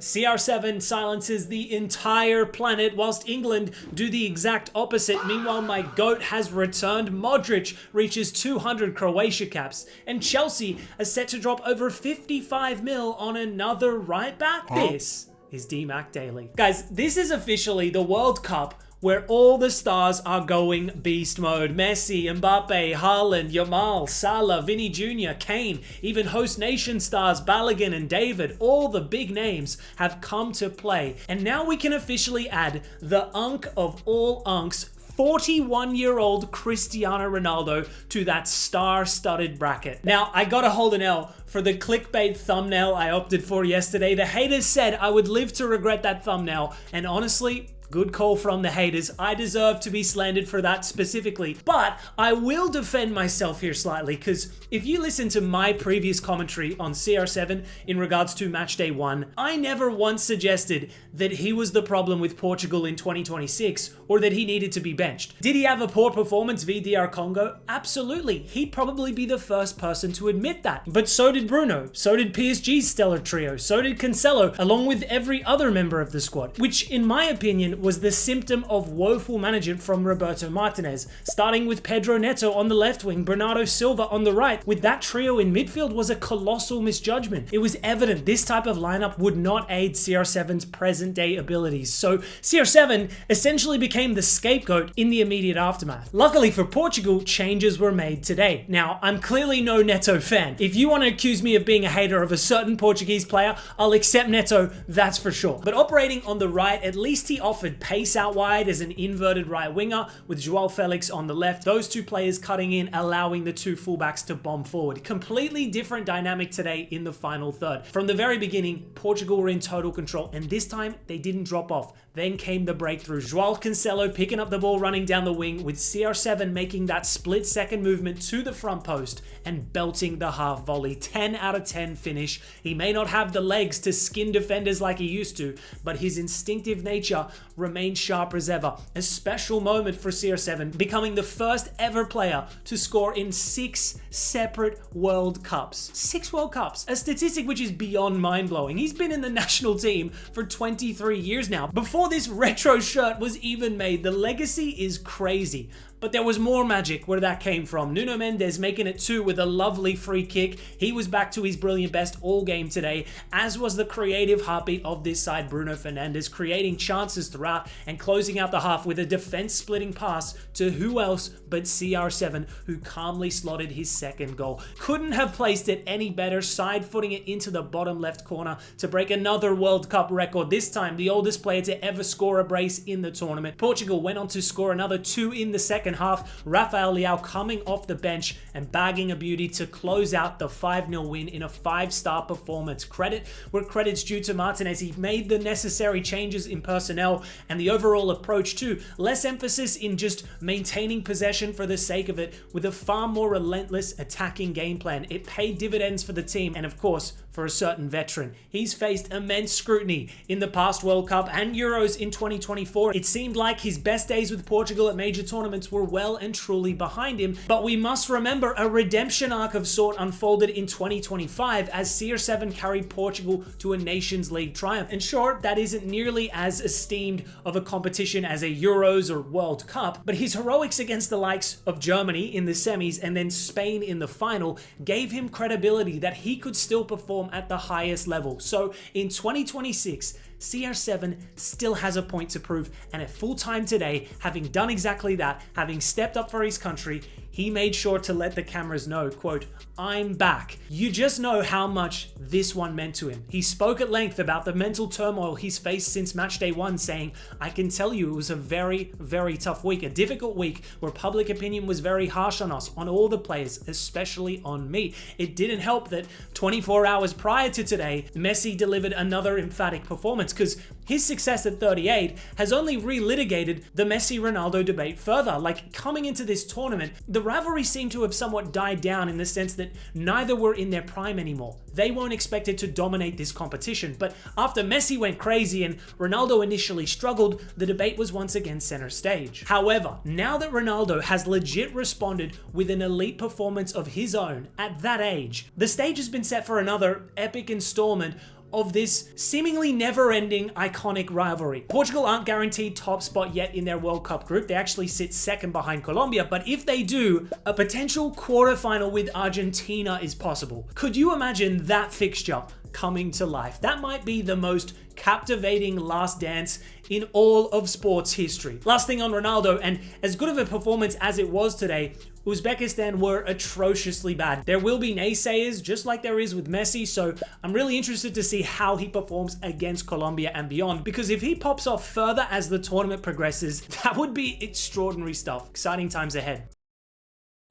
CR7 silences the entire planet whilst England do the exact opposite. Meanwhile, my GOAT has returned. Modric reaches 200 Croatia caps. And Chelsea are set to drop over 55 mil on another right back. This is DMAC Daily. Guys, this is officially the World Cup where all the stars are going beast mode. Messi, Mbappe, Haaland, Yamal, Salah, Vinny Jr., Kane, even host nation stars Balogun and David, all the big names have come to play. And now we can officially add the unk of all unks, 41-year-old Cristiano Ronaldo, to that star-studded bracket. Now, I gotta hold an L for the clickbait thumbnail I opted for yesterday. The haters said I would live to regret that thumbnail, and honestly, good call from the haters. I deserve to be slandered for that specifically. But I will defend myself here slightly, because if you listen to my previous commentary on CR7 in regards to match day 1, I never once suggested that he was the problem with Portugal in 2026 or that he needed to be benched. Did he have a poor performance v DR Congo? Absolutely. He'd probably be the first person to admit that. But so did Bruno, so did PSG's stellar trio, so did Cancelo, along with every other member of the squad, which in my opinion was the symptom of woeful management from Roberto Martinez, starting with Pedro Neto on the left wing, Bernardo Silva on the right. With that trio in midfield was a colossal misjudgment. It was evident this type of lineup would not aid CR7's present day abilities, so CR7 essentially became the scapegoat in the immediate aftermath. Luckily for Portugal, changes were made today. Now, I'm clearly no Neto fan. If you want to accuse me of being a hater of a certain Portuguese player, I'll accept Neto, that's for sure. But operating on the right, at least he offered pace out wide as an inverted right winger with Joao Felix on the left. Those two players cutting in, allowing the two fullbacks to bomb forward. Completely different dynamic today in the final third. From the very beginning, Portugal were in total control, and this time they didn't drop off. Then came the breakthrough. Joao Cancelo picking up the ball running down the wing, with CR7 making that split-second movement to the front post and belting the half volley. 10 out of 10 finish. He may not have the legs to skin defenders like he used to, but his instinctive nature remains sharp as ever. A special moment for CR7, becoming the first ever player to score in 6 separate World Cups. 6 World Cups, a statistic which is beyond mind-blowing. He's been in the national team for 23 years now. Before this retro shirt was even made, the legacy is crazy. But there was more magic where that came from. Nuno Mendes making it 2 with a lovely free kick. He was back to his brilliant best all game today, as was the creative heartbeat of this side, Bruno Fernandes, creating chances throughout and closing out the half with a defense-splitting pass to who else but CR7, who calmly slotted his second goal. Couldn't have placed it any better, side-footing it into the bottom left corner to break another World Cup record, this time the oldest player to ever score a brace in the tournament. Portugal went on to score another 2 in the second half, Rafael Leao coming off the bench and bagging a beauty to close out the 5-0 win in a 5-star performance. Credit where credit's due to Martinez. He made the necessary changes in personnel and the overall approach too. Less emphasis in just maintaining possession for the sake of it, with a far more relentless attacking game plan. It paid dividends for the team and of course for a certain veteran. He's faced immense scrutiny in the past World Cup and Euros in 2024. It seemed like his best days with Portugal at major tournaments were well and truly behind him, but we must remember a redemption arc of sort unfolded in 2025 as CR7 carried Portugal to a Nations League triumph. And sure, that isn't nearly as esteemed of a competition as a Euros or World Cup, but his heroics against the likes of Germany in the semis and then Spain in the final gave him credibility that he could still perform at the highest level. So in 2026, CR7 still has a point to prove, and at full time today, having done exactly that, having stepped up for his country, he made sure to let the cameras know, quote, "I'm back." You just know how much this one meant to him. He spoke at length about the mental turmoil he's faced since match day 1, saying, "I can tell you it was a very, very tough week, a difficult week where public opinion was very harsh on us, on all the players, especially on me." It didn't help that 24 hours prior to today, Messi delivered another emphatic performance, because his success at 38 has only relitigated the Messi-Ronaldo debate further. Like, coming into this tournament, the rivalry seemed to have somewhat died down in the sense that neither were in their prime anymore. They weren't expected to dominate this competition, but after Messi went crazy and Ronaldo initially struggled, the debate was once again center stage. However, now that Ronaldo has legit responded with an elite performance of his own at that age, the stage has been set for another epic installment of this seemingly never-ending iconic rivalry. Portugal aren't guaranteed top spot yet in their World Cup group. They actually sit second behind Colombia, but if they do, a potential quarterfinal with Argentina is possible. Could you imagine that fixture coming to life? That might be the most captivating last dance in all of sports history. Last thing on Ronaldo, and as good of a performance as it was today, Uzbekistan were atrociously bad. There will be naysayers, just like there is with Messi, so I'm really interested to see how he performs against Colombia and beyond, because if he pops off further as the tournament progresses, that would be extraordinary stuff. Exciting times ahead.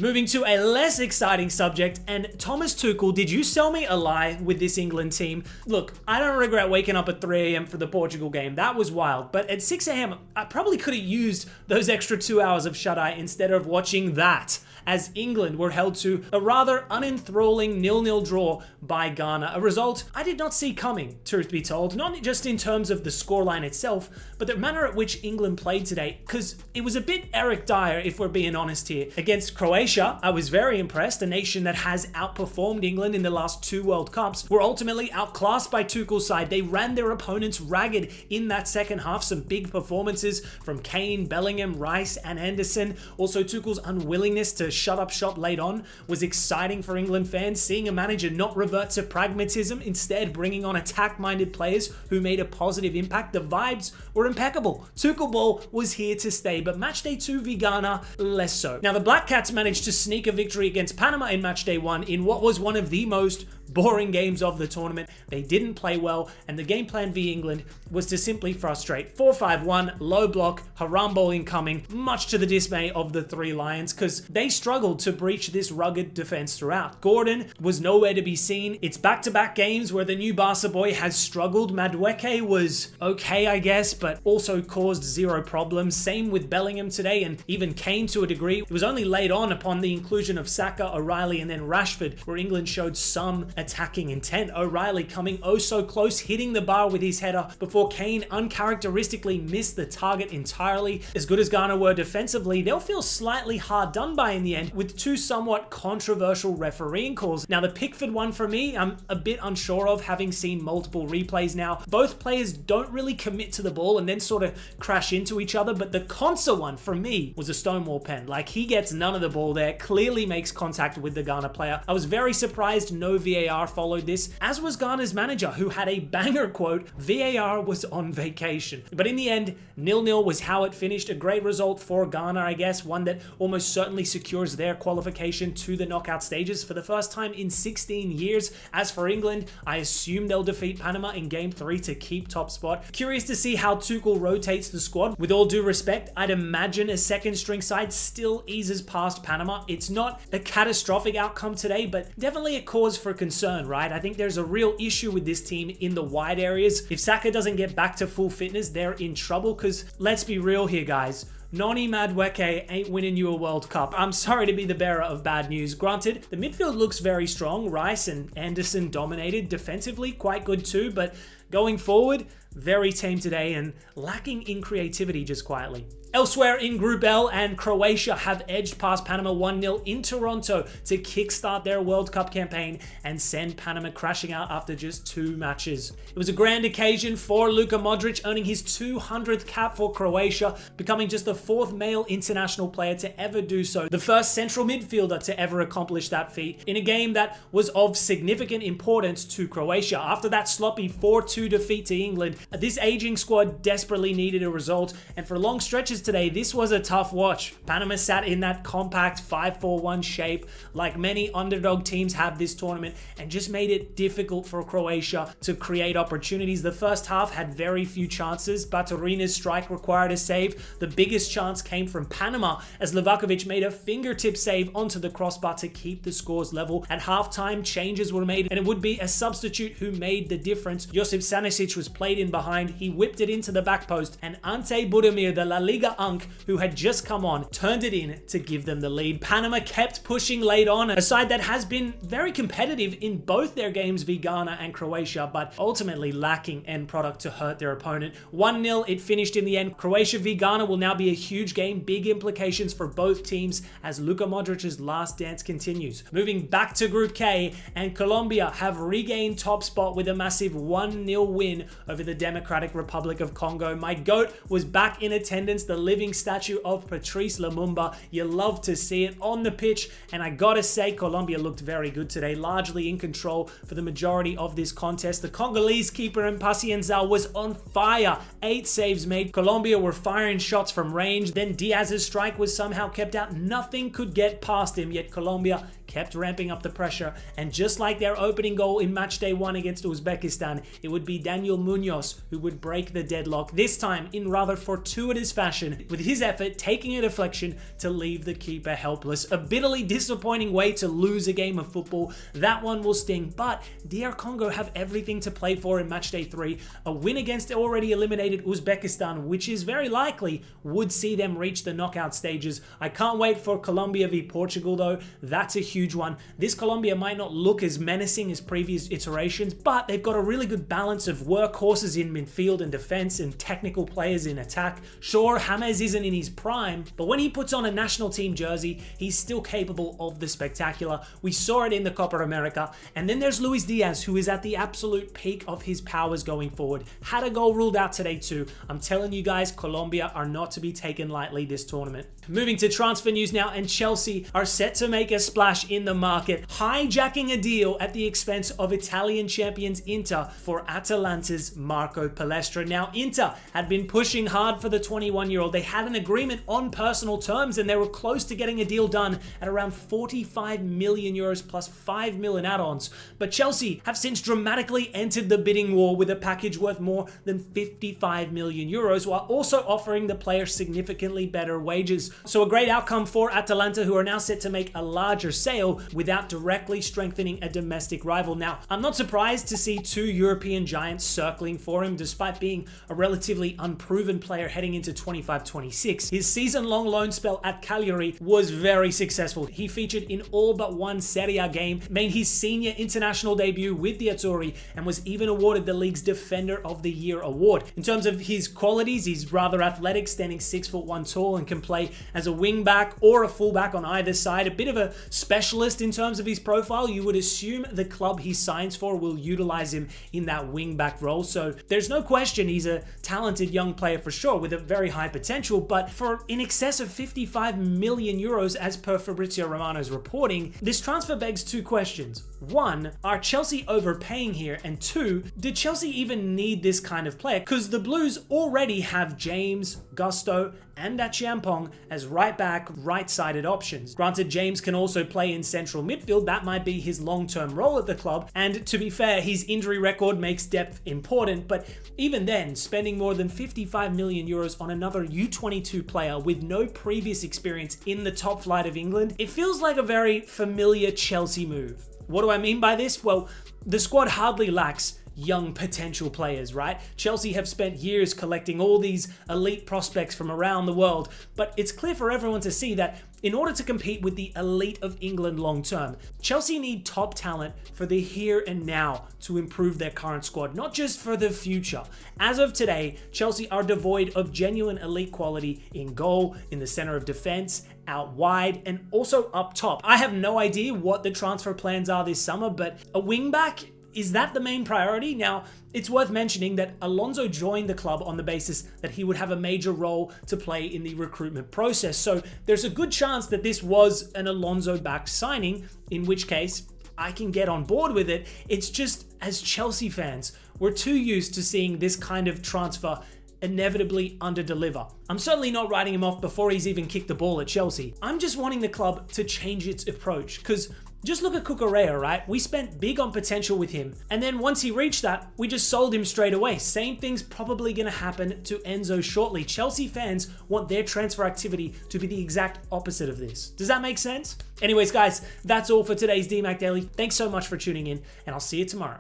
Moving to a less exciting subject, and Thomas Tuchel, did you sell me a lie with this England team? Look, I don't regret waking up at 3 a.m. for the Portugal game. That was wild. But at 6 a.m., I probably could have used those extra 2 hours of shut-eye instead of watching that, as England were held to a rather unenthralling 0-0 draw by Ghana. A result I did not see coming, truth be told. Not just in terms of the scoreline itself, but the manner at which England played today, because it was a bit Eric Dyer, if we're being honest here. Against Croatia, I was very impressed. A nation that has outperformed England in the last 2 World Cups were ultimately outclassed by Tuchel's side. They ran their opponents ragged in that second half. Some big performances from Kane, Bellingham, Rice, and Anderson. Also, Tuchel's unwillingness to shut up shop late on was exciting for England fans, seeing a manager not revert to pragmatism, instead bringing on attack-minded players who made a positive impact. The vibes were impeccable. Tuchel ball was here to stay, but matchday 2 v Ghana, less so. Now, the Black Cats managed to sneak a victory against Panama in matchday 1 in what was one of the most boring games of the tournament. They didn't play well, and the game plan v England was to simply frustrate. 4-5-1, low block, haram ball incoming, much to the dismay of the 3 Lions, because they struggled to breach this rugged defense throughout. Gordon was nowhere to be seen. It's back-to-back games where the new Barca boy has struggled. Madueke was okay, I guess, but also caused 0 problems. Same with Bellingham today, and even Kane to a degree. It was only late on, upon the inclusion of Saka, O'Reilly, and then Rashford, where England showed some attacking intent. O'Reilly coming oh so close, hitting the bar with his header before Kane uncharacteristically missed the target entirely. As good as Ghana were defensively, they'll feel slightly hard done by in the end, with 2 somewhat controversial refereeing calls. Now, the Pickford one for me, I'm a bit unsure of, having seen multiple replays now. Both players don't really commit to the ball and then sort of crash into each other, but the Konsa one for me was a stonewall pen. Like, he gets none of the ball there, clearly makes contact with the Ghana player. I was very surprised no VAR followed this, as was Ghana's manager, who had a banger quote, "VAR was on vacation." But in the end, 0-0 was how it finished. A great result for Ghana, I guess, one that almost certainly secures their qualification to the knockout stages for the first time in 16 years. As for England, I assume they'll defeat Panama in Game 3 to keep top spot. Curious to see how Tuchel rotates the squad. With all due respect, I'd imagine a second string side still eases past Panama. It's not a catastrophic outcome today, but definitely a cause for concern, right? I think there's a real issue with this team in the wide areas. If Saka doesn't get back to full fitness, they're in trouble, because let's be real here, guys. Noni Madueke ain't winning you a World Cup. I'm sorry to be the bearer of bad news. Granted, the midfield looks very strong. Rice and Anderson dominated. Defensively, quite good too, but going forward, very tame today and lacking in creativity just quietly. Elsewhere in Group L, and Croatia have edged past Panama 1-0 in Toronto to kickstart their World Cup campaign and send Panama crashing out after just 2 matches. It was a grand occasion for Luka Modric, earning his 200th cap for Croatia, becoming just the 4th male international player to ever do so, the first central midfielder to ever accomplish that feat, in a game that was of significant importance to Croatia. After that sloppy 4-2 defeat to England, this aging squad desperately needed a result, and for long stretches today, this was a tough watch. Panama sat in that compact 5-4-1 shape, like many underdog teams have this tournament, and just made it difficult for Croatia to create opportunities. The first half had very few chances. Baturina's strike required a save. The biggest chance came from Panama, as Livakovic made a fingertip save onto the crossbar to keep the scores level. At halftime, changes were made, and it would be a substitute who made the difference. Josip Stanisic was played in behind, he whipped it into the back post, and Ante Budimir, the La Liga Unk, who had just come on, turned it in to give them the lead. Panama kept pushing late on, a side that has been very competitive in both their games v Ghana and Croatia, but ultimately lacking end product to hurt their opponent. 1-0 it finished in the end. Croatia v Ghana will now be a huge game, big implications for both teams as Luka Modric's last dance continues. Moving back to Group K, and Colombia have regained top spot with a massive 1-0 win over the Democratic Republic of Congo. My GOAT was back in attendance, the living statue of Patrice Lumumba. You love to see it on the pitch, and I gotta say Colombia looked very good today, largely in control for the majority of this contest. The Congolese keeper Mpacienza was on fire, 8 saves made. Colombia were firing shots from range, then Diaz's strike was somehow kept out. Nothing could get past him, yet Colombia kept ramping up the pressure, and just like their opening goal in match day 1 against Uzbekistan, it would be Daniel Munoz who would break the deadlock, this time in rather fortuitous fashion, with his effort taking a deflection to leave the keeper helpless. A bitterly disappointing way to lose a game of football. That one will sting, but DR Congo have everything to play for in match day 3. A win against already eliminated Uzbekistan, which is very likely, would see them reach the knockout stages. I can't wait for Colombia v Portugal though. That's a huge one. This Colombia might not look as menacing as previous iterations, but they've got a really good balance of workhorses in midfield and defense and technical players in attack. Sure, James isn't in his prime, but when he puts on a national team jersey, he's still capable of the spectacular. We saw it in the Copa America. And then there's Luis Diaz, who is at the absolute peak of his powers going forward. Had a goal ruled out today too. I'm telling you guys, Colombia are not to be taken lightly this tournament. Moving to transfer news now, and Chelsea are set to make a splash in the market, hijacking a deal at the expense of Italian champions Inter for Atalanta's Marco Palestra. Now, Inter had been pushing hard for the 21-year-old. They had an agreement on personal terms, and they were close to getting a deal done at around 45 million euros plus 5 million add-ons. But Chelsea have since dramatically entered the bidding war with a package worth more than 55 million euros, while also offering the player significantly better wages. So a great outcome for Atalanta, who are now set to make a larger sale without directly strengthening a domestic rival. Now, I'm not surprised to see 2 European giants circling for him, despite being a relatively unproven player heading into 25-26. His season-long loan spell at Cagliari was very successful. He featured in all but one Serie A game, made his senior international debut with the Azzurri, and was even awarded the league's Defender of the Year award. In terms of his qualities, he's rather athletic, standing 6'1" tall, and can play as a wingback or a fullback on either side. A bit of a specialist in terms of his profile. You would assume the club he signs for will utilize him in that wingback role. So there's no question he's a talented young player for sure, with a very high potential, but for in excess of 55 million euros as per Fabrizio Romano's reporting, this transfer begs 2 questions. 1, are Chelsea overpaying here? And 2, did Chelsea even need this kind of player? Because the Blues already have James, Gusto, and Achiampong as right back, right-sided options. Granted, James can also play in central midfield. That might be his long-term role at the club. And to be fair, his injury record makes depth important. But even then, spending more than 55 million euros on another U22 player with no previous experience in the top flight of England, it feels like a very familiar Chelsea move. What do I mean by this? Well, the squad hardly lacks young potential players, right? Chelsea have spent years collecting all these elite prospects from around the world, but it's clear for everyone to see that in order to compete with the elite of England long term, Chelsea need top talent for the here and now to improve their current squad, not just for the future. As of today, Chelsea are devoid of genuine elite quality in goal, in the center of defense, out wide, and also up top. I have no idea what the transfer plans are this summer, but a wingback, is that the main priority? Now, it's worth mentioning that Alonso joined the club on the basis that he would have a major role to play in the recruitment process. So there's a good chance that this was an Alonso-backed signing, in which case I can get on board with it. It's just, as Chelsea fans, we're too used to seeing this kind of transfer inevitably underdeliver. I'm certainly not writing him off before he's even kicked the ball at Chelsea. I'm just wanting the club to change its approach, because just look at Cucurella, right? We spent big on potential with him, and then once he reached that, we just sold him straight away. Same thing's probably going to happen to Enzo shortly. Chelsea fans want their transfer activity to be the exact opposite of this. Does that make sense? Anyways, guys, that's all for today's DMAC Daily. Thanks so much for tuning in, and I'll see you tomorrow.